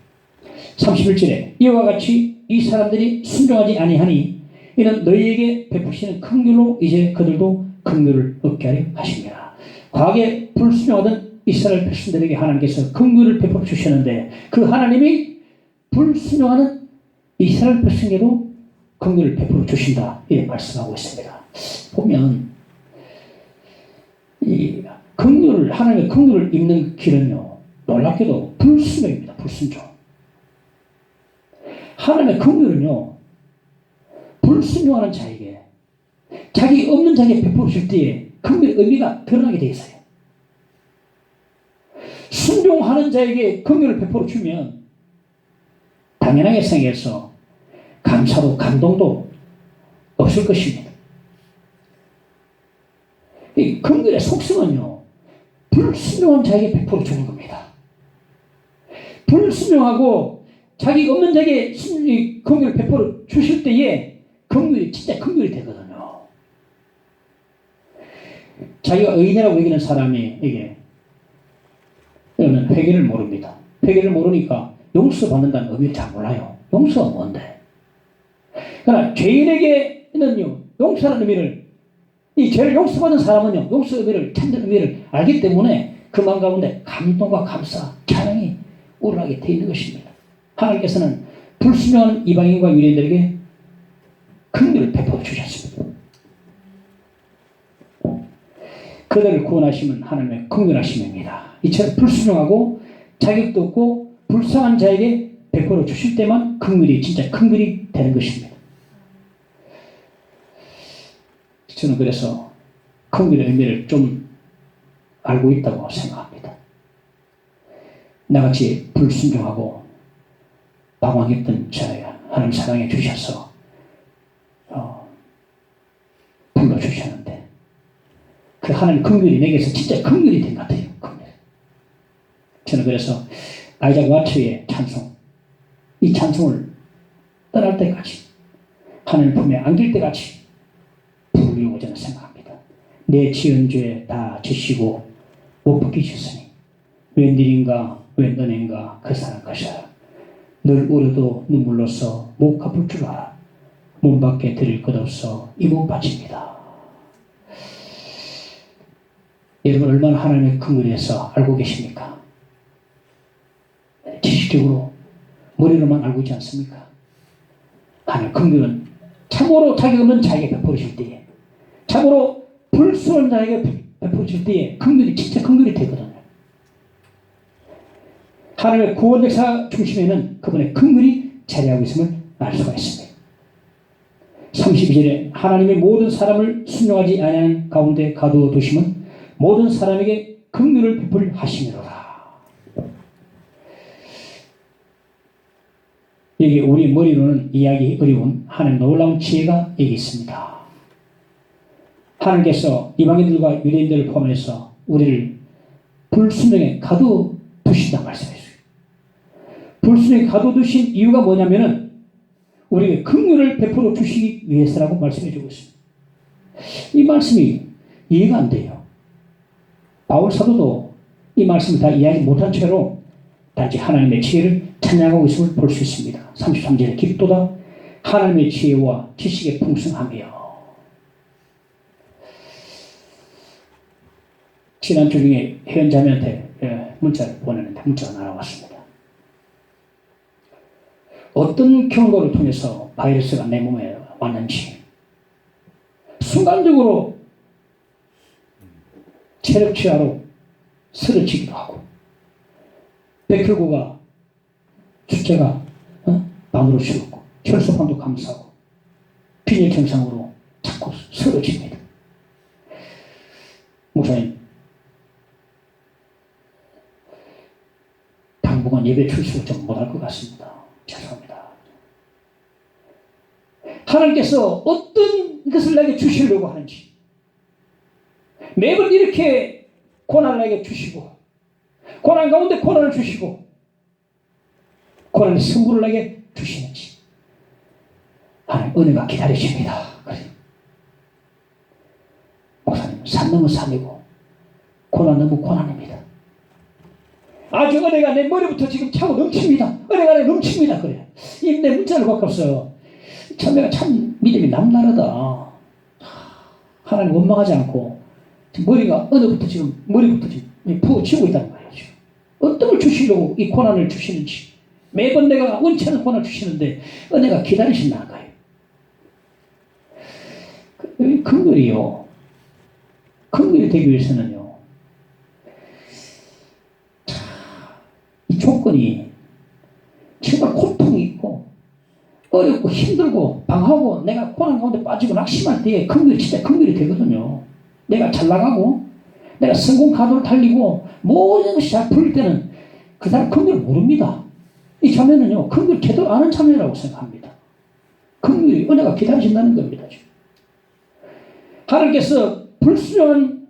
31절에 이와 같이 이 사람들이 순종하지 아니하니 이는 너희에게 베푸시는 긍휼로 이제 그들도 긍휼을 얻게 하려 하십니다. 과거에 불순종하던 이스라엘 백성들에게 하나님께서 긍휼을 베풀어 주셨는데 그 하나님이 불순종하는 이스라엘 백성에게도 긍휼을 베풀어 주신다 이렇게 말씀하고 있습니다. 보면 이 긍휼을 하나님의 긍휼을 입는 길은요 놀랍게도 불순종입니다. 불순종. 하나님의 긍휼은요 불순종하는 자에게 자기 없는 자에게 베풀어 줄 때에 긍휼의 의미가 드러나게 되어 있어요. 순종하는 자에게 긍휼을 베풀어 주면 당연하게 생각해서 감사도 감동도 없을 것입니다. 이 긍휼의 속성은요 불순종한 자에게 100% 주는 겁니다. 불순종하고 자기 없는 자에게 긍휼을 100% 주실 때에 긍휼이 진짜 긍휼이 되거든요. 자기가 의인이라고 여기는 사람에게 회개를 모릅니다. 회개를 모르니까 용서받는다는 의미를 잘 몰라요. 용서가 뭔데? 그러나 죄인에게는요, 용서하는 의미를, 이 죄를 용서받은 사람은요, 용서의 의미를, 참된 의미를 알기 때문에 그 마음 가운데 감동과 감사, 찬양이 우러나게 되어 있는 것입니다. 하나님께서는 불순종하는 이방인과 유대인들에게 긍휼을 베풀어 주셨습니다. 그들을 구원하시면 하나님의 긍휼하심입니다. 이처럼 불순종하고 자격도 없고 불쌍한 자에게 베풀어 주실 때만 긍휼이 진짜 긍휼이 되는 것입니다. 저는 그래서 긍휼의 의미를 좀 알고 있다고 생각합니다. 나같이 불순종하고 방황했던 저야 하나님 사랑해 주셔서 불러주셨는데 그 하나님 긍휼이 내게서 진짜 긍휼이 된 것 같아요. 긍휼. 저는 그래서 아이작 와트의 찬송, 이 찬송을 떠날 때까지 하나님 품에 안길 때까지 부르려고 저는 생각합니다. 내 지은 죄 다 지시고 못 벗기셨으니 웬일인가 웬 은혜인가 그 사랑 것이라. 늘 울어도 눈물로써 못 갚을 줄 알아. 몸 밖에 드릴 것 없어 이 몸 바칩니다. 여러분 얼마나 하나님의 긍휼에서 알고 계십니까? 지식적으로 머리로만 알고 있지 않습니까? 하나님 긍휼은 참으로 자격 없는 자에게 베풀으실 때에, 참으로 불순한 자에게 베풀으실 때에 긍휼이 진짜 긍휼이 되거든요. 하나님의 구원 역사 중심에는 그분의 긍휼이 자리하고 있음을 알 수가 있습니다. 32절에 하나님의 모든 사람을 순종하지 아니하는 가운데 가두어두심은 모든 사람에게 긍휼을 베풀 하심이로라. 여기 우리 머리로는 이해하기 어려운 하나님의 놀라운 지혜가 여기 있습니다. 하나님께서 이방인들과 유대인들을 포함해서 우리를 불순종에 가두어두신다는 말씀이에요. 불순종에 가둬두신 이유가 뭐냐면은 우리에게 긍휼을 베풀어 주시기 위해서라고 말씀해 주고 있습니다. 이 말씀이 이해가 안 돼요. 바울 사도도 이 말씀을 다 이해하지 못한 채로 단지 하나님의 지혜를 찬양하고 있음을 볼 수 있습니다. 33절에 깊도다 하나님의 지혜와 지식의 풍성함이요. 지난주 중에 회원자매한테 문자를 보내는데 문자가 날아왔습니다. 어떤 경로를 통해서 바이러스가 내 몸에 왔는지 순간적으로 체력 저하로 쓰러지기도 하고 백혈구가 숫자가 반으로 줄었고 혈소판도 감소하고 빈혈 증상으로 자꾸 쓰러집니다. 목사님 당분간 예배 출석을 좀 못할 것 같습니다. 죄송합니다. 하나님께서 어떤 것을 나에게 주시려고 하는지 매번 이렇게 고난을 나에게 주시고 고난 가운데 고난을 주시고 고난의 승부를 나에게 주시는지 하나님 은혜가 기다리십니다. 그래요. 목사님 산 넘어 산이고 고난 넘어 고난입니다. 아주 은혜가 내 머리부터 지금 차고 넘칩니다. 은혜가 내 넘칩니다. 그래요. 이 내 문자를 바꿨어요. 참 내가 참 믿음이 남다르다. 하나님 원망하지 않고 머리가 어느부터 지금 머리부터 지금 부어지고 있다는 거예요. 지금. 어떤 걸 주시려고 이 고난을 주시는지 매번 내가 원치 않은 고난을 주시는데 은혜가 기다리신다는 거예요. 긍휼이요. 긍휼이 되기 위해서는요. 이 조건이 정말 고통이 있고 어렵고 힘들고 방하고 내가 고난 가운데 빠지고 낙심할 때에 긍휼이 진짜 긍휼이 되거든요. 내가 잘 나가고 내가 성공 가도를 달리고 모든 것이 잘 풀릴 때는 그 사람 긍휼을 모릅니다. 이 자매는요 긍휼 제대로 아는 자매라고 생각합니다. 긍휼이 은혜가 기다리신다는 겁니다. 지금. 하나님께서 불순종한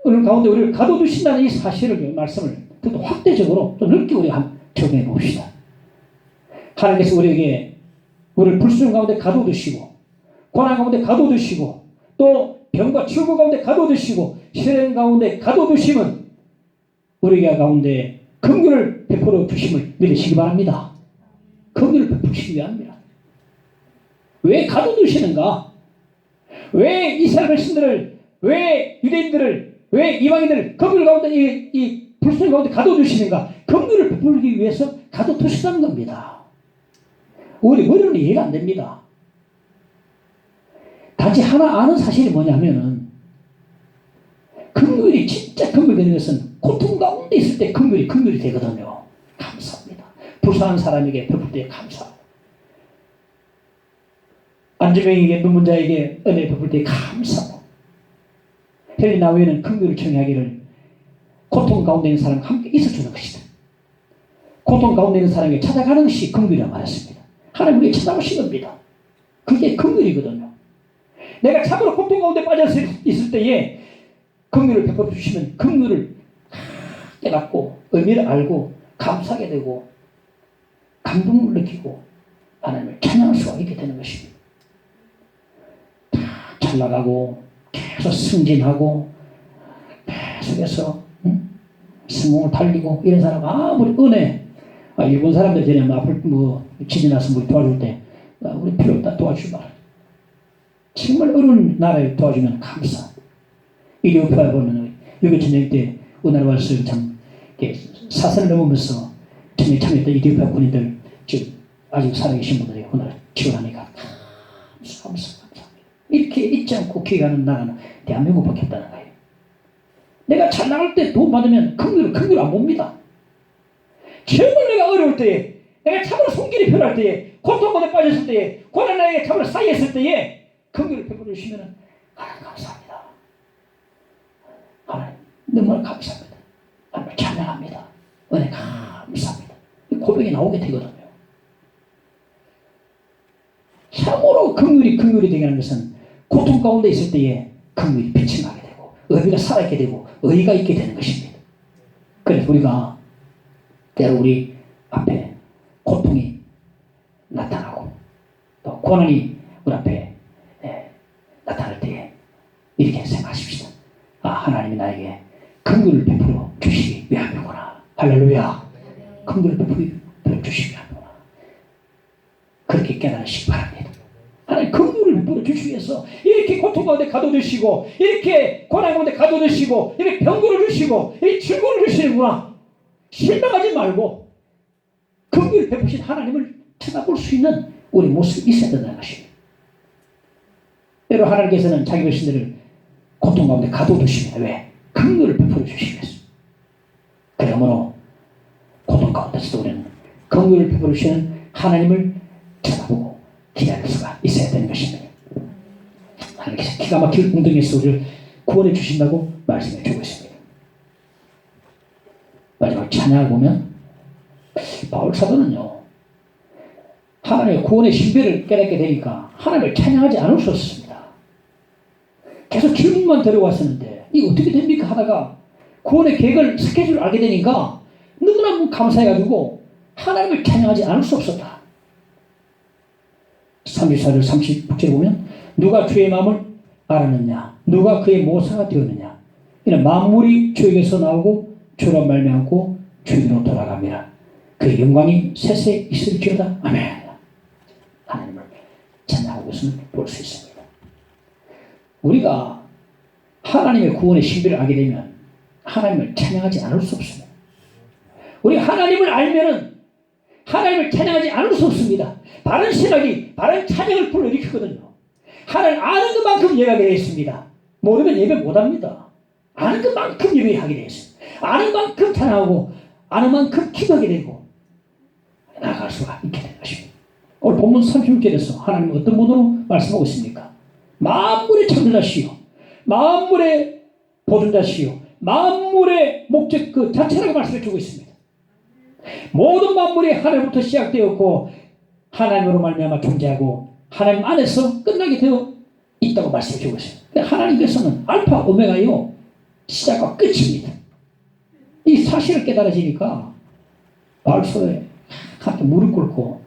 오늘 가운데 우리를 가둬두신다는 이 사실을, 말씀을 또 확대적으로 또 넓게 우리가 한번 적용해 봅시다. 하나님께서 우리에게 우리를 불순 가운데 가둬두시고 고난 가운데 가둬두시고 또 병과 치유 가운데 가둬두시고 시련 가운데 가둬두심은 우리가 가운데 긍휼을 베풀어 주심을 믿으시기 바랍니다. 긍휼을 베푸시기 위함입니다. 왜 가둬두시는가? 왜 이스라엘 백성들을, 왜 유대인들을, 왜 이방인들을 긍휼 가운데 이 불순 가운데 가둬두시는가? 긍휼을 베풀기 위해서 가둬두시다는 겁니다. 우리 머리로는 이해가 안 됩니다. 단지 하나 아는 사실이 뭐냐면은 긍휼이 진짜 긍휼되는 것은 고통 가운데 있을 때 긍휼이 되거든요. 감사합니다. 불쌍한 사람에게 베풀 때 감사하고 안주병에게 눈먼 자에게 은혜 베풀 때 감사하고 헬리나 외에는 긍휼을 청하기를 고통 가운데 있는 사람과 함께 있어주는 것이다. 고통 가운데 있는 사람에게 찾아가는 것이 긍휼이라고 말했습니다. 하나님 우리에게 찾아오신 겁니다. 그게 긍휼이거든요. 내가 참으로 고통 가운데 빠져 있을 때에 긍휼을 베풀어 주시면 긍휼을 깨닫고 의미를 알고 감사하게 되고 감동을 느끼고 하나님을 찬양할 수가 있게 되는 것입니다. 다 잘 나가고 계속 승진하고 계속해서 성공을 달리고 이런 사람 아무리 은혜 일본 사람들 전에 앞을 지진 나서 우리 도와줄 때 우리 필요 없다 도와주지 마라. 정말 어려운 나라에 도와주면 감사. 이리오피아에 보면 여기 전쟁 때 우리나라 와서 참 사선을 넘으면서 전쟁에 참여했던 이리오피아 군인들 지금 아직 살아계신 분들이 오늘 지원하니까 감사. 이렇게 잊지 않고 기억하는 나라는 대한민국밖에 없다는 거예요. 내가 잘 나갈 때 돈 받으면 긍휼을 안 봅니다. 정말 내가 어려울 때에 내가 참으로 손길이 필요할 때에 고통 가운데 빠졌을 때에 고난 나에게 참으로 쌓였을 때에 긍휼을 베풀어 주시면 하나님 감사합니다. 하나님 너무 감사합니다. 하나님 찬양합니다. 은혜 감사합니다. 이 고백이 나오게 되거든요. 참으로 긍휼이 되게 하는 것은 고통 가운데 있을 때에 긍휼이 빛이 나게 되고 의미가 살아있게 되고 의의가 있게 되는 것입니다. 그래서 우리가 때로 우리 앞에 고통이 나타나고 또 고난이 우리 앞에 나타날 때에 이렇게 생각하십시다. 하나님이 나에게 긍휼을 베풀어 주시기 위함이구나. 할렐루야. 긍휼을 베풀어 주시기 위함이구나. 그렇게 깨달으시기 바랍니다. 하나님 긍휼을 베풀어 주시기 위해서 이렇게 고통 가운데 가둬두시고 이렇게 고난 가운데 가둬두시고 이렇게 병고를 주시고 이렇게 질고를 주시는구나. 실망하지 말고 긍휼을 베푸신 하나님을 쳐다볼 수 있는 우리 모습이 있어야 된다는 것입니다. 때로 하나님께서는 자기 백성들을 고통 가운데 가둬두십니다. 왜? 긍휼을 베풀어 주시기 위해서. 그러므로 고통 가운데서도 우리는 긍휼을 베풀어 주시는 하나님을 쳐다보고 기다릴 수가 있어야 되는 것입니다. 하나님께서 기가 막힌 웅덩이에서 우리를 구원해 주신다고 말씀해 주고 있습니다. 마지막 찬양을 보면 바울 사도는요 하나님의 구원의 신비를 깨닫게 되니까 하나님을 찬양하지 않을 수 없습니다. 계속 질문만 들어왔었는데 이게 어떻게 됩니까 하다가 구원의 계획을 스케줄을 알게 되니까 너무나 감사해가지고 하나님을 찬양하지 않을 수 없었다. 34절 36절에 보면 누가 주의 마음을 알았느냐 누가 그의 모사가 되었느냐 이는 만물이 주에게서 나오고 주로 말미암고 주로 돌아갑니다. 그의 영광이 세세 있을지어다. 아멘. 하나님을 찬양하는 것을 볼 수 있습니다. 우리가 하나님의 구원의 신비를 알게 되면 하나님을 찬양하지 않을 수 없습니다. 우리가 하나님을 알면은 하나님을 찬양하지 않을 수 없습니다. 바른 생각이 바른 찬양을 불러일으키거든요. 하나님 아는 것만큼 예배하게 되어 있습니다. 모르면 예배 못합니다. 아는 것만큼 예배하게 되어 있습니다. 아는 만큼 찬양하고 아는 만큼 기도하게 되고 나아갈 수가 있게 되는 것입니다. 오늘 본문 36절에서 하나님은 어떤 분으로 말씀하고 있습니까? 만물의 창조자시요 만물의 보존자시요 만물의 목적 그 자체라고 말씀해 주고 있습니다. 모든 만물이 하나님부터 시작되었고 하나님으로 말미암아 존재하고 하나님 안에서 끝나게 되어 있다고 말씀해 주고 있습니다. 하나님께서는 알파 오메가요 시작과 끝입니다. 이 사실을 깨달아지니까 마을속에 함께 무릎 꿇고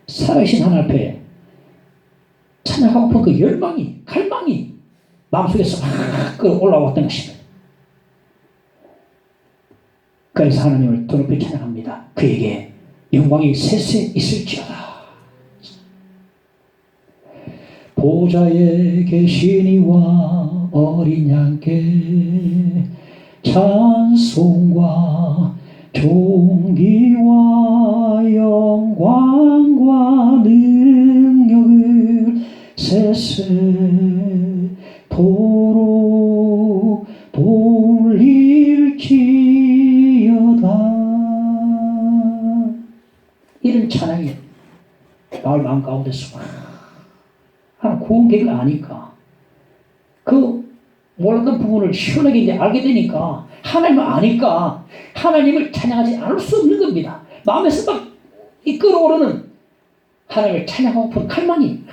살아계신 하나님 앞에 찬양하고픈 그 열망이, 갈망이 마음속에서 막 올라왔던 것입니다. 그래서 하나님을 더 높이 찬양합니다. 그에게 영광이 세세 있을지어다. 보좌에 계신 이와 어린 양께 찬송과 존귀와 영광과 능력을 세세토록 돌릴지어다. 이런 찬양이 마을 마음 가운데서 하는 구원 계획을 아니까 그 몰랐던 부분을 시원하게 이제 알게 되니까 하나님을 아니까 하나님을 찬양하지 않을 수 없는 겁니다. 마음에서 막 끌어오르는 하나님을 찬양하고픈 갈망이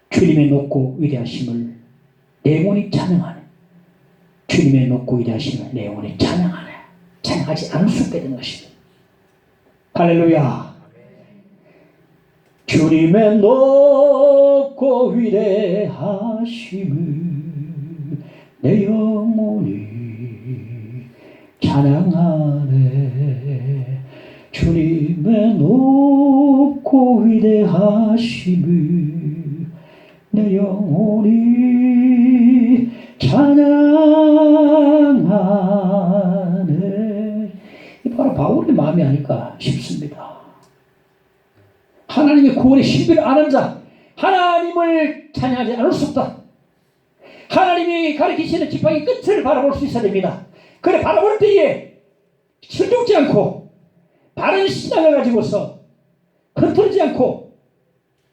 주님의 높고 위대하심을 내 영혼이 찬양하네. 주님의 높고 위대하심을 내 영혼이 찬양하네. 찬양하지 않을 수 없게 된 것입니다. 할렐루야. 주님의 높고 위대하심을 내 영혼이 찬양하네. 주님의 높고 위대하심을 내 영혼이 찬양하네. 이 바로 바울의 마음이 아닐까 싶습니다. 하나님의 구원의 신비를 아는 자, 하나님을 찬양하지 않을 수 없다. 하나님이 가르치시는 지팡이 끝을 바라볼 수 있어야 됩니다. 그래 바라볼 때에 실족지 않고 바른 신앙을 가지고서 흐트러지지 않고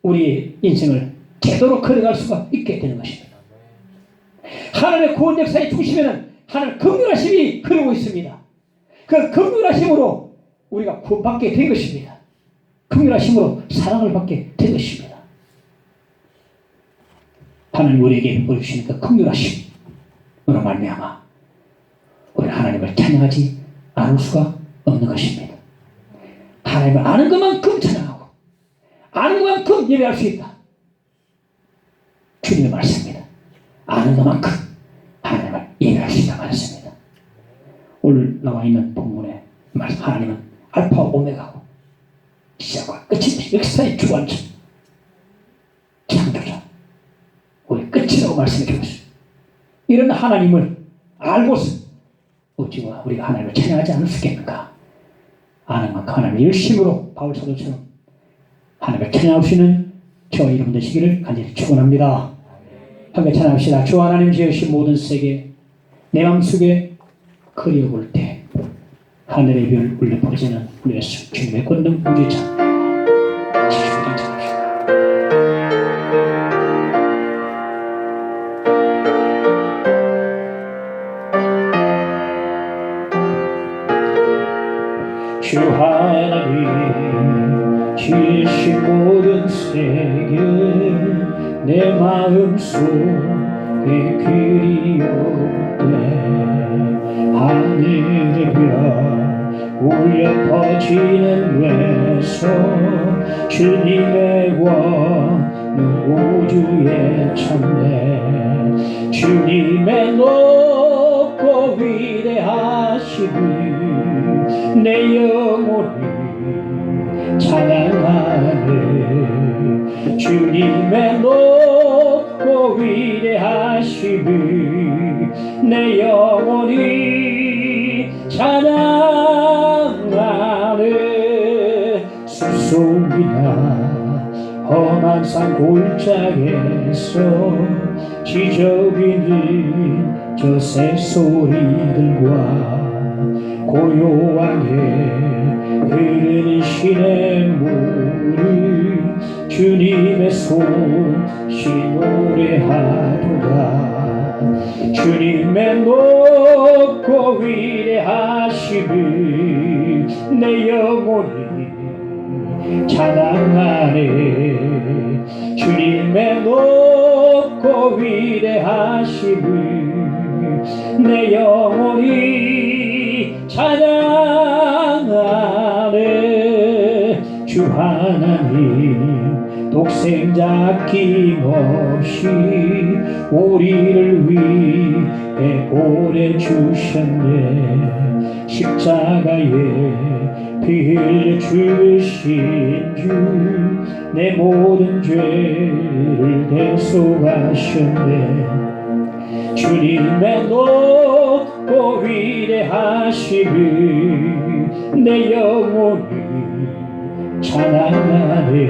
우리 인생을 제대로 걸어갈 수가 있게 되는 것입니다. 하나님의 구원 역사의 중심에는 하나님의 긍휼하심이 흐르고 있습니다. 그 긍휼하심으로 우리가 구원받게 된 것입니다. 긍휼하심으로 사랑을 받게 된 것입니다. 하나님 우리에게 보여주시는 그 긍휼하심으로 말미암아 우리 하나님을 찬양하지 않을 수가 없는 것입니다. 하나님을 아는 것만큼 찬양하고 아는 것만큼 예배할 수 있다. 주님의 말씀입니다. 아는 것만큼 하나님을 예배할 수 있다고 하셨습니다. 오늘 나와 있는 본문의 말씀, 하나님은 알파와 오메가고 시작과 끝이 역사의 주관자, 창조자, 우리 끝이라고 말씀해 주셨습니다. 이런 하나님을 알고서 어찌와 우리가 하나님을 찬양하지 않을 수 있겠는가? 아는 만큼 하나님을 열심으로 바울 사도처럼 하나님을 찬양할 수 있는 저와 여러분 되시기를 간절히 축원합니다. 함께 찬양합시다. 주 하나님 지으신 모든 세계 내 마음속에 그려볼 때 하늘의 별 울려 퍼지는 우리 예수 주님의 권능 우주자 지주를 찬양합시다. 주 하나님 지으신 모든 세계 내 마음속에 그리울 때 하늘의 별 울려 퍼지는 외소 주님의 권능 우주에 참내 주님의 높고 위대하심을 내 영혼이 찬양하네. 주님의 높고 위대하심을 내 영혼이 찬양하네. 숲속이나 험한 산 골짜기에서 지저귀는 저 새소리들과 고요하게 흐르는 시냇물을 주님의 손시 노래하도다. 주님의 높고 위대하심을 내 영혼이 찬양하네. 주님의 높고 높고 위대하심을 내 영혼이 찬양하네. 주 하나님 독생자 아낌없이 우리를 위해 보내주셨네. 십자가에 피 흘려 죽으신 주 내 모든 죄를 대속하셨네. 주님의 높고 위대하심을 내 영혼이 찬양하네.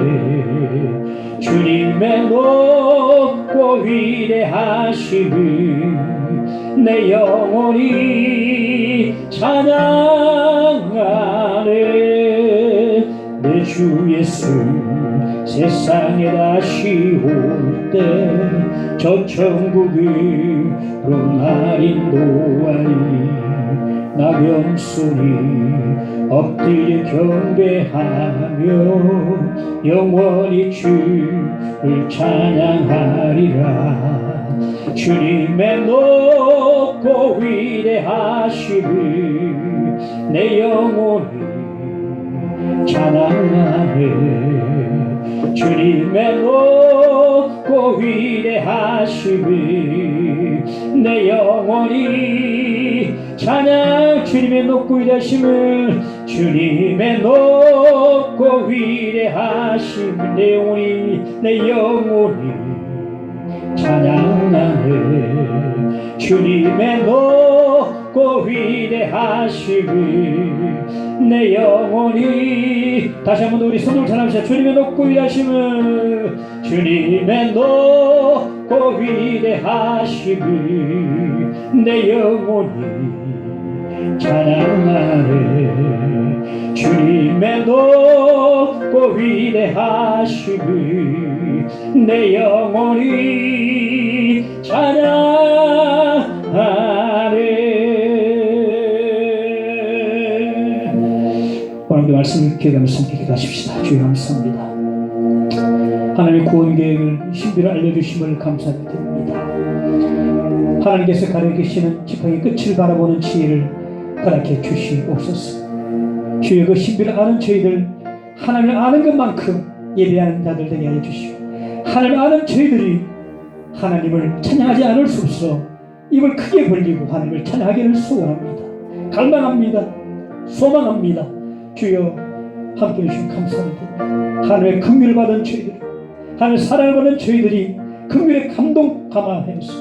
주님의 높고 위대하심을 내 영혼이 찬양하네. 내 주 예수 세상에 다시 올 때 저 천국으로 날 인도하리. 나병손이 엎드려 경배하며 영원히 주를 찬양하리라. 주님의 높고 위대하심을 내 영혼이 찬양하네. 주님의 높고 위대하심을 내 영혼이 찬양. 주님의 높고 위대하심을 주님의 높고 위대하심을 내 영혼이 찬양하네. 주님의 높고 위대하심을 내 영혼이. 다시 한번 우리 손을 찬양합시다. 주님의 높고 위대하심을 주님의 높고 위대하심을 내 영혼이 찬양하네. 주님의 높고 위대하심을 내 영혼이 찬양하네. 오늘도 말씀을 기억하면서 함께 기도하십시다. 주여 감사합니다. 하나님의 구원 계획을 신비로 알려주심을 감사드립니다. 하나님께서 가르쳐 계시는 지팡이 끝을 바라보는 지혜를 허락해 주시옵소서. 주여 그 신비를 아는 저희들, 하나님을 아는 것만큼 예배하는 자들 되게 하여 주시오. 하나님을 아는 저희들이 하나님을 찬양하지 않을 수 없어 입을 크게 벌리고 하나님을 찬양하기를 소원합니다. 갈망합니다. 소망합니다. 주여 함께해 주시면 감사합니다. 하나님의 긍휼을 받은 저희들, 하나님의 사랑을 받은 저희들이 긍휼의 감동 감화하면서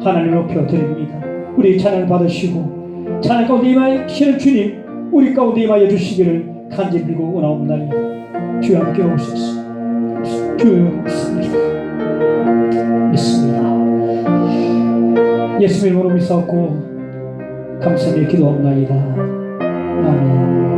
하나님을 높여드립니다. 우리 찬양을 받으시고 찬양 가운데 임하시는 주님, 우리 가운데 임하여 주시기를 간절히 빌고 원하옵나이다. 주여 함께 오소서. 주여 믿습니다. 예수님의 이름으로 믿사옵고 감사드려 기도합나이다. 아멘.